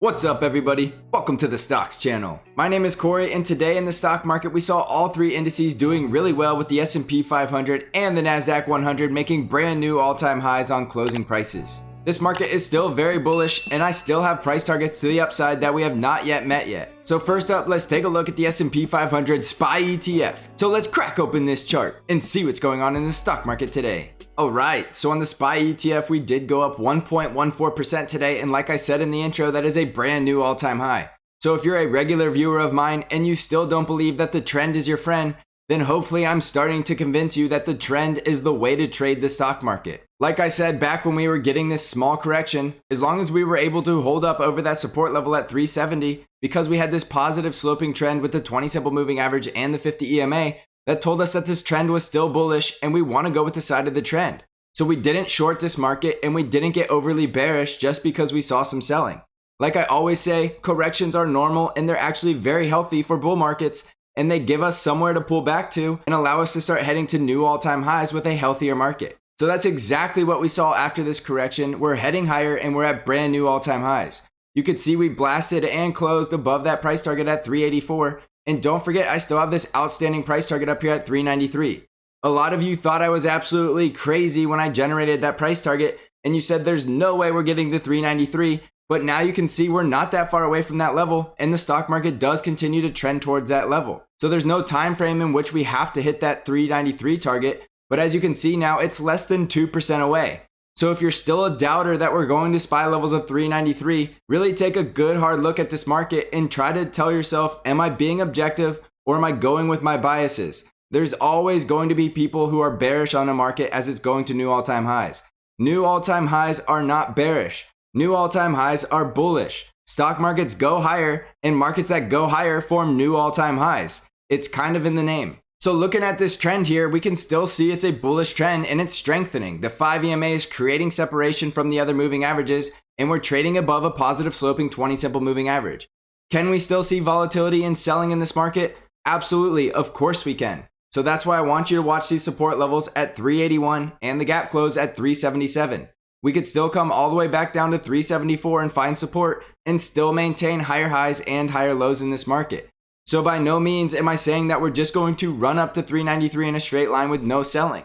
What's up everybody? Welcome to the Stocks channel. My name is Cory, and today in the stock market we saw all three indices doing really well, with the S&P 500 and the Nasdaq 100 making brand new all-time highs on closing prices. This market is still very bullish, and I still have price targets to the upside that we have not yet met yet. So first up, let's take a look at the S&P 500 SPY ETF. So let's crack open this chart and see what's going on in the stock market today. Alright, so on the SPY ETF we did go up 1.14% today, and like I said in the intro, that is a brand new all-time high. So if you're a regular viewer of mine and you still don't believe that the trend is your friend, then hopefully I'm starting to convince you that the trend is the way to trade the stock market. Like I said back when we were getting this small correction, as long as we were able to hold up over that support level at 370, because we had this positive sloping trend with the 20 simple moving average and the 50 EMA, that told us that this trend was still bullish and we want to go with the side of the trend. So we didn't short this market and we didn't get overly bearish just because we saw some selling. Like I always say, corrections are normal and they're actually very healthy for bull markets, and they give us somewhere to pull back to and allow us to start heading to new all-time highs with a healthier market. So that's exactly what we saw after this correction. We're heading higher and we're at brand new all-time highs. You could see we blasted and closed above that price target at 384. And don't forget, I still have this outstanding price target up here at 393. A lot of you thought I was absolutely crazy when I generated that price target, and you said there's no way we're getting to 393, but now you can see we're not that far away from that level, and the stock market does continue to trend towards that level. So there's no time frame in which we have to hit that 393 target, but as you can see now, it's less than 2% away. So if you're still a doubter that we're going to SPY levels of 393, really take a good hard look at this market and try to tell yourself, am I being objective or am I going with my biases? There's always going to be people who are bearish on a market as it's going to new all-time highs. New all-time highs are not bearish. New all-time highs are bullish. Stock markets go higher, and markets that go higher form new all-time highs. It's kind of in the name. So looking at this trend here, we can still see it's a bullish trend and it's strengthening. The 5 EMA is creating separation from the other moving averages, and we're trading above a positive sloping 20 simple moving average. Can we still see volatility and selling in this market? Absolutely, of course we can. So that's why I want you to watch these support levels at 381 and the gap close at 377. We could still come all the way back down to 374 and find support and still maintain higher highs and higher lows in this market. So by no means am I saying that we're just going to run up to 393 in a straight line with no selling.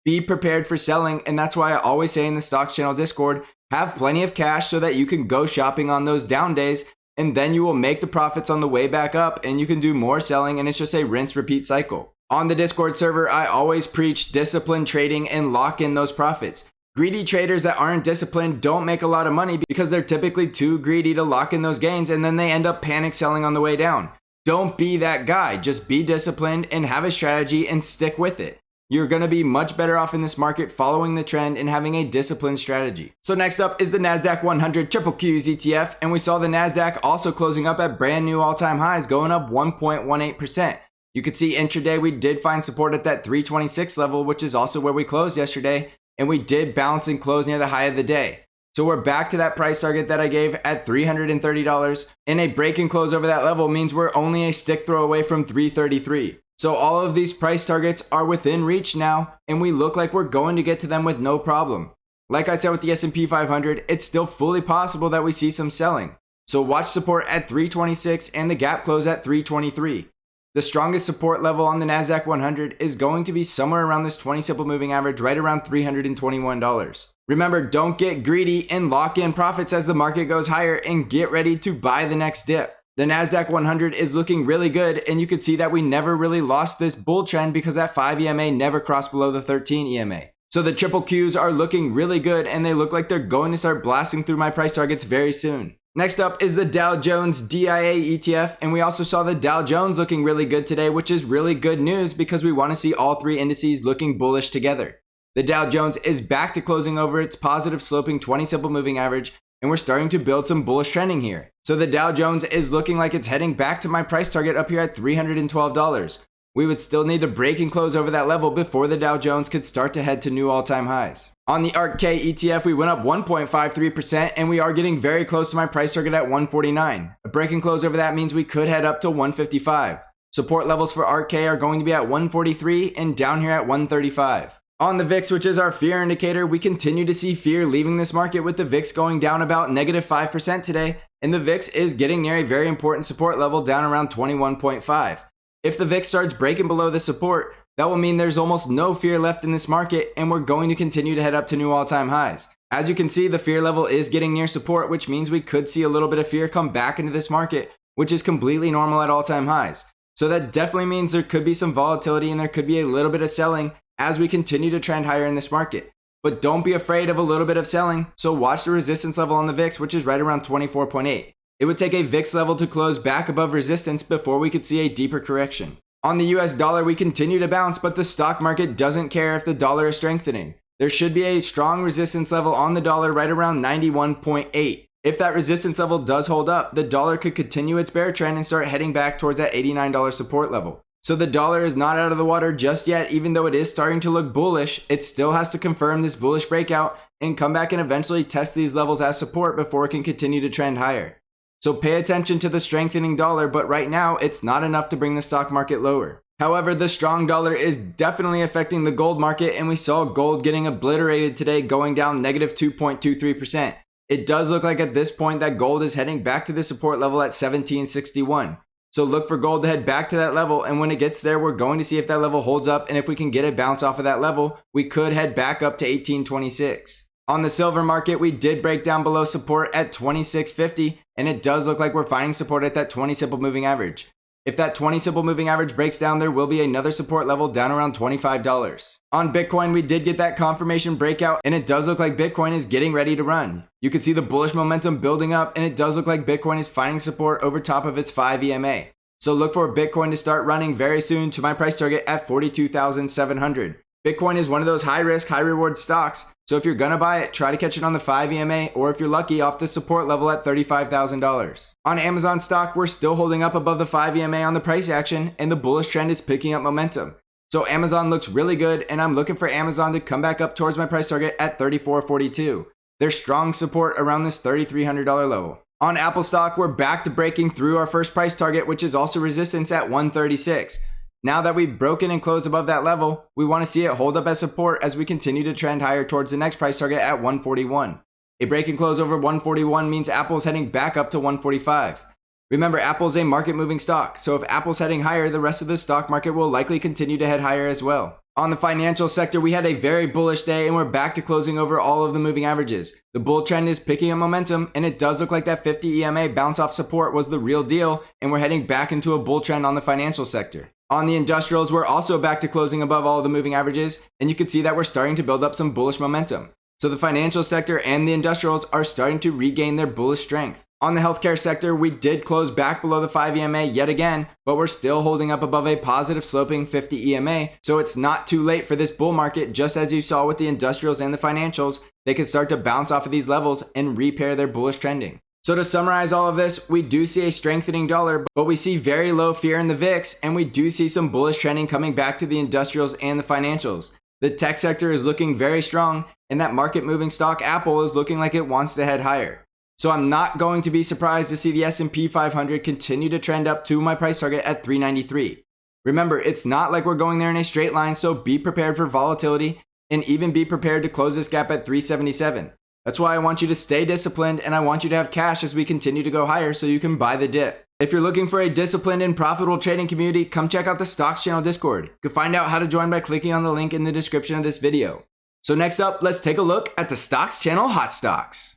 Be prepared for selling, and that's why I always say in the Stocks Channel Discord, have plenty of cash so that you can go shopping on those down days, and then you will make the profits on the way back up and you can do more selling, and it's just a rinse repeat cycle. On the Discord server, I always preach disciplined trading and lock in those profits. Greedy traders that aren't disciplined don't make a lot of money because they're typically too greedy to lock in those gains, and then they end up panic selling on the way down. Don't be that guy. Just be disciplined and have a strategy and stick with it. You're going to be much better off in this market following the trend and having a disciplined strategy. So next up is the Nasdaq 100 QQQ ETF, and we saw the Nasdaq also closing up at brand new all-time highs, going up 1.18%. You could see intraday we did find support at that 326 level, which is also where we closed yesterday, and we did bounce and close near the high of the day. So we're back to that price target that I gave at $330, and a break and close over that level means we're only a stick throw away from 333. So all of these price targets are within reach now, and we look like we're going to get to them with no problem. Like I said with the S&P 500, it's still fully possible that we see some selling. So watch support at 326 and the gap close at 323. The strongest support level on the Nasdaq 100 is going to be somewhere around this 20 simple moving average, right around $321. Remember, don't get greedy and lock in profits as the market goes higher, and get ready to buy the next dip. The Nasdaq 100 is looking really good, and you could see that we never really lost this bull trend because that 5 EMA never crossed below the 13 EMA. So the QQQs are looking really good, and they look like they're going to start blasting through my price targets very soon. Next up is the Dow Jones DIA ETF, and we also saw the Dow Jones looking really good today, which is really good news because we want to see all three indices looking bullish together. The Dow Jones is back to closing over its positive sloping 20 simple moving average, and we're starting to build some bullish trending here. So the Dow Jones is looking like it's heading back to my price target up here at $312. We would still need to break and close over that level before the Dow Jones could start to head to new all-time highs. On the ARK-K ETF, we went up 1.53%, and we are getting very close to my price target at 149. A break and close over that means we could head up to 155. Support levels for ARK-K are going to be at 143 and down here at 135. On the VIX, which is our fear indicator, we continue to see fear leaving this market with the VIX going down about -5% today, and the VIX is getting near a very important support level down around 21.5. If the VIX starts breaking below the support, that will mean there's almost no fear left in this market, and we're going to continue to head up to new all-time highs. As you can see, the fear level is getting near support, which means we could see a little bit of fear come back into this market, which is completely normal at all-time highs. So that definitely means there could be some volatility and there could be a little bit of selling as we continue to trend higher in this market. But don't be afraid of a little bit of selling, so watch the resistance level on the VIX, which is right around 24.8. It would take a VIX level to close back above resistance before we could see a deeper correction. On the US dollar, we continue to bounce, but the stock market doesn't care if the dollar is strengthening. There should be a strong resistance level on the dollar right around 91.8. If that resistance level does hold up, the dollar could continue its bear trend and start heading back towards that $89 support level. So the dollar is not out of the water just yet. Even though it is starting to look bullish, it still has to confirm this bullish breakout and come back and eventually test these levels as support before it can continue to trend higher. So pay attention to the strengthening dollar, but right now it's not enough to bring the stock market lower. However, the strong dollar is definitely affecting the gold market, and we saw gold getting obliterated today, going down -2.23%. It does look like at this point that gold is heading back to the support level at 1761. So look for gold to head back to that level, and when it gets there, we're going to see if that level holds up, and if we can get a bounce off of that level, we could head back up to 1826. On the silver market, we did break down below support at 2650, and it does look like we're finding support at that 20 simple moving average. If that 20 simple moving average breaks down, there will be another support level down around $25. On Bitcoin, we did get that confirmation breakout, and it does look like Bitcoin is getting ready to run. You can see the bullish momentum building up, and it does look like Bitcoin is finding support over top of its 5 EMA. So look for Bitcoin to start running very soon to my price target at 42,700. Bitcoin is one of those high risk, high reward stocks. So if you're gonna buy it, try to catch it on the 5 EMA, or if you're lucky, off the support level at $35,000. On Amazon stock, we're still holding up above the 5 EMA on the price action, and the bullish trend is picking up momentum. So Amazon looks really good, and I'm looking for Amazon to come back up towards my price target at $34.42. There's strong support around this $3,300 level. On Apple stock, we're back to breaking through our first price target, which is also resistance at 136. Now that we've broken and closed above that level, we want to see it hold up as support as we continue to trend higher towards the next price target at 141. A break and close over 141 means Apple's heading back up to 145. Remember, Apple's a market moving stock, so if Apple's heading higher, the rest of the stock market will likely continue to head higher as well. On the financial sector, we had a very bullish day, and we're back to closing over all of the moving averages. The bull trend is picking up momentum, and it does look like that 50 EMA bounce off support was the real deal, and we're heading back into a bull trend on the financial sector. On the industrials, we're also back to closing above all of the moving averages, and you can see that we're starting to build up some bullish momentum. So the financial sector and the industrials are starting to regain their bullish strength. On the healthcare sector, we did close back below the 5 EMA yet again, but we're still holding up above a positive sloping 50 EMA, so it's not too late for this bull market. Just as you saw with the industrials and the financials, they could start to bounce off of these levels and repair their bullish trending. So to summarize all of this, we do see a strengthening dollar, but we see very low fear in the VIX, and we do see some bullish trending coming back to the industrials and the financials. The tech sector is looking very strong, and that market moving stock Apple is looking like it wants to head higher. So I'm not going to be surprised to see the S&P 500 continue to trend up to my price target at 393. Remember, it's not like we're going there in a straight line, so be prepared for volatility and even be prepared to close this gap at 377. That's why I want you to stay disciplined, and I want you to have cash as we continue to go higher so you can buy the dip. If you're looking for a disciplined and profitable trading community, come check out the Stocks Channel Discord. You can find out how to join by clicking on the link in the description of this video. So next up, let's take a look at the Stocks Channel Hot Stocks.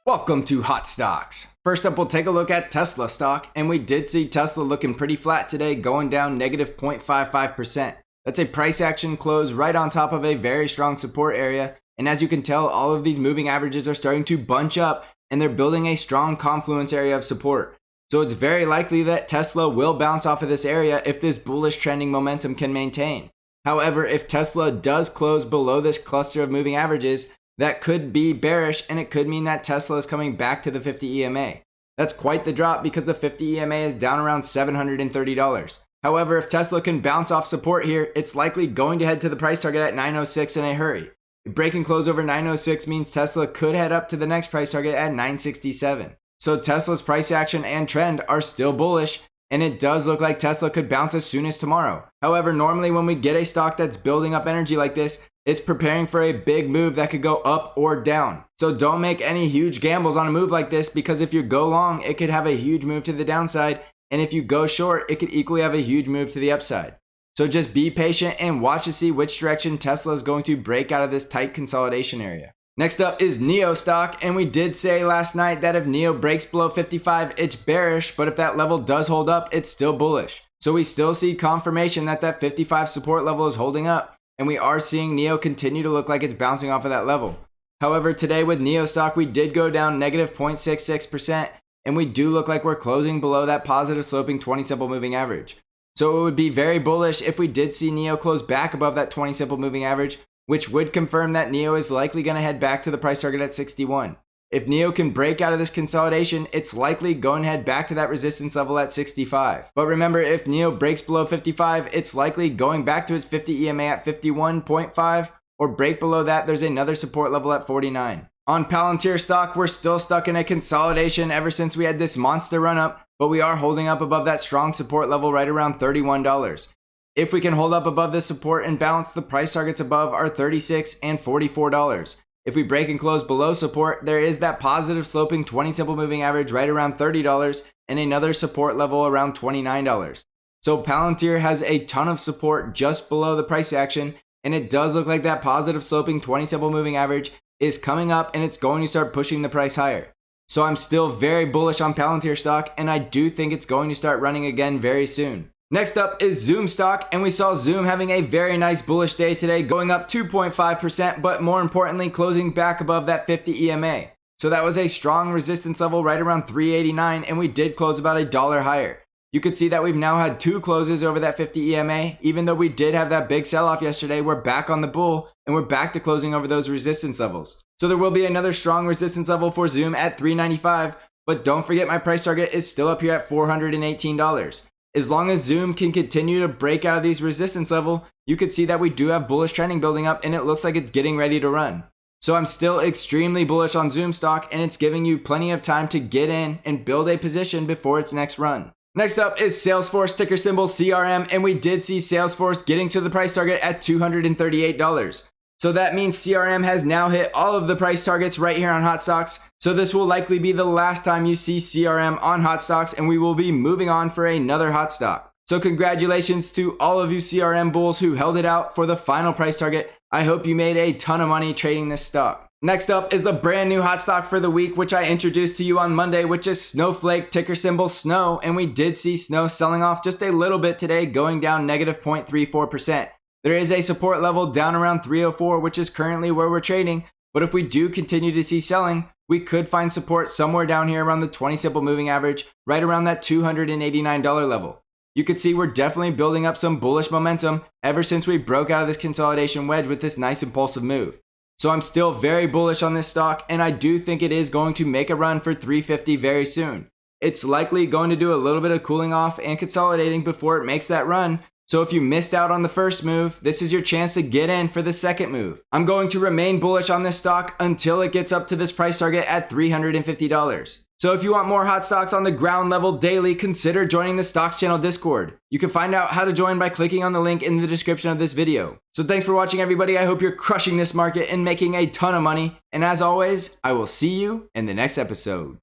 Welcome to Hot Stocks. First up, we'll take a look at Tesla stock, and we did see Tesla looking pretty flat today, going down -0.55%. That's a price action close right on top of a very strong support area, and as you can tell, all of these moving averages are starting to bunch up, and they're building a strong confluence area of support. So it's very likely that Tesla will bounce off of this area if this bullish trending momentum can maintain. However, if Tesla does close below this cluster of moving averages, that could be bearish, and it could mean that Tesla is coming back to the 50 EMA. That's quite the drop because the 50 EMA is down around $730. However, if Tesla can bounce off support here, it's likely going to head to the price target at 906 in a hurry. Break and close over 906 means Tesla could head up to the next price target at 967. So Tesla's price action and trend are still bullish, and it does look like Tesla could bounce as soon as tomorrow. However, normally when we get a stock that's building up energy like this, it's preparing for a big move that could go up or down. So don't make any huge gambles on a move like this, because if you go long, it could have a huge move to the downside, and if you go short, it could equally have a huge move to the upside. So just be patient and watch to see which direction Tesla is going to break out of this tight consolidation area. Next up is NIO stock, and we did say last night that if NIO breaks below 55, it's bearish, but if that level does hold up, it's still bullish. So we still see confirmation that that 55 support level is holding up, and we are seeing NIO continue to look like it's bouncing off of that level. However, today with NIO stock, we did go down negative 0.66%, and we do look like we're closing below that positive sloping 20 simple moving average. So it would be very bullish if we did see NIO close back above that 20 simple moving average, which would confirm that NIO is likely going to head back to the price target at 61. If NIO can break out of this consolidation, it's likely going to head back to that resistance level at 65. But remember, if NIO breaks below 55, it's likely going back to its 50 EMA at 51.5, or break below that, there's another support level at 49. On Palantir stock, we're still stuck in a consolidation ever since we had this monster run up, but we are holding up above that strong support level right around $31. If we can hold up above this support and bounce, the price targets above are $36 and $44. If we break and close below support, there is that positive sloping 20 simple moving average right around $30 and another support level around $29. So Palantir has a ton of support just below the price action, and it does look like that positive sloping 20 simple moving average is coming up, and it's going to start pushing the price higher. So I'm still very bullish on Palantir stock, and I do think it's going to start running again very soon. Next up is Zoom stock, and we saw Zoom having a very nice bullish day today, going up 2.5%, but more importantly, closing back above that 50 EMA. So that was a strong resistance level right around 389, and we did close about $1 higher. You could see that we've now had 2 closes over that 50 EMA. Even though we did have that big sell-off yesterday, we're back on the bull, and we're back to closing over those resistance levels. So there will be another strong resistance level for Zoom at 395, but don't forget my price target is still up here at $418. As long as Zoom can continue to break out of these resistance level, you could see that we do have bullish trending building up, and it looks like it's getting ready to run. So I'm still extremely bullish on Zoom stock, and it's giving you plenty of time to get in and build a position before its next run. Next up is Salesforce, ticker symbol CRM, and we did see Salesforce getting to the price target at $238. So that means CRM has now hit all of the price targets right here on Hot Stocks. So this will likely be the last time you see CRM on Hot Stocks, and we will be moving on for another hot stock. So congratulations to all of you CRM bulls who held it out for the final price target. I hope you made a ton of money trading this stock. Next up is the brand new hot stock for the week, which I introduced to you on Monday, which is Snowflake, ticker symbol SNOW, and we did see SNOW selling off just a little bit today, going down negative 0.34%. There is a support level down around 304, which is currently where we're trading, but if we do continue to see selling, we could find support somewhere down here around the 20 simple moving average, right around that $289 level. You could see we're definitely building up some bullish momentum ever since we broke out of this consolidation wedge with this nice impulsive move. So I'm still very bullish on this stock, and I do think it is going to make a run for 350 very soon. It's likely going to do a little bit of cooling off and consolidating before it makes that run. So if you missed out on the first move, this is your chance to get in for the second move. I'm going to remain bullish on this stock until it gets up to this price target at $350. So if you want more hot stocks on the ground level daily, consider joining the Stocks Channel Discord. You can find out how to join by clicking on the link in the description of this video. So thanks for watching, everybody. I hope you're crushing this market and making a ton of money. And as always, I will see you in the next episode.